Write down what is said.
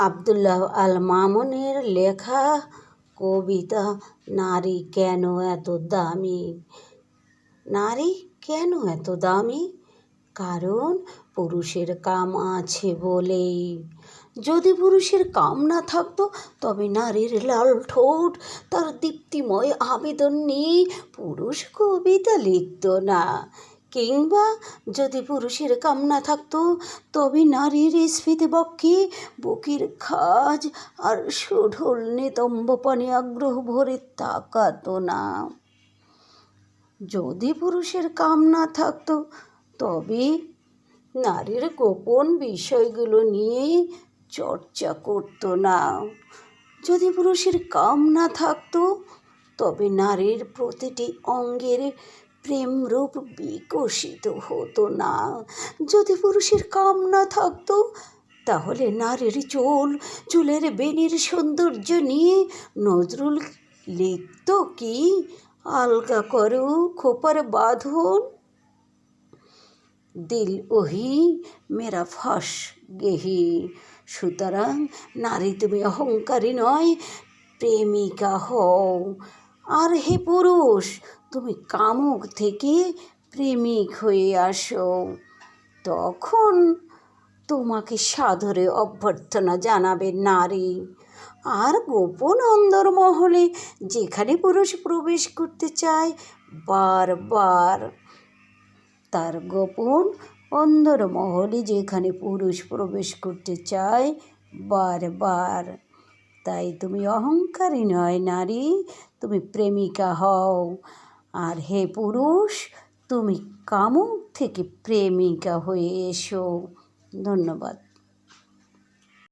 আব্দুল্লাহ আল মামুনের লেখা কবিতা নারী কেন এত দামি। নারী কেন এত দামি? কারণ পুরুষের কাম আছে বলেই। যদি পুরুষের কাম না থাকতো তবে নারীর লাল ঠোঁট তার দীপ্তিময় আবেদন নিয়ে পুরুষ কবিতা লিখত না। কিংবা যদি পুরুষের কাম না থাকতো তবে নারীর স্ফীতবক্ষে বুকের খাজ আর সুঢল নিতম্ব পানে আগ্রহ ভরে তাকাতো না। যদি পুরুষের কাম না থাকতো তবে নারীর গোপন বিষয়গুলো নিয়ে চর্চা করতো না। যদি পুরুষের কাম না থাকতো তবে নারীর প্রতিটি অঙ্গের প্রেমরূপ বিকশিত হতো না। যদি পুরুষের কাম না থাকতো তাহলে নারীর চুলের বেণীর সৌন্দর্য নিয়ে নজরুল লিখত কি, আলগা করো খোপার বাঁধন, দিল ওহি মেরা ফাঁস গেহি। সুতরাং নারী তুমি অহংকারী নয়, প্রেমিকা হও। আর হে পুরুষ, তুমি কামুক থেকে প্রেমিক হয়ে আসো। তখন তোমাকে সাদরে অভ্যর্থনা জানাবে নারী। আর গোপন অন্দরমহলে যেখানে পুরুষ প্রবেশ করতে চায় বারবার, তার গোপন অন্দরমহলে যেখানে পুরুষ প্রবেশ করতে চায় বারবার। তাই তুমি অহংকারী নয় নারী, তুমি প্রেমিকা হও। আর হে পুরুষ, তুমি কামুক থেকে প্রেমিকা হয়ে এসো। ধন্যবাদ।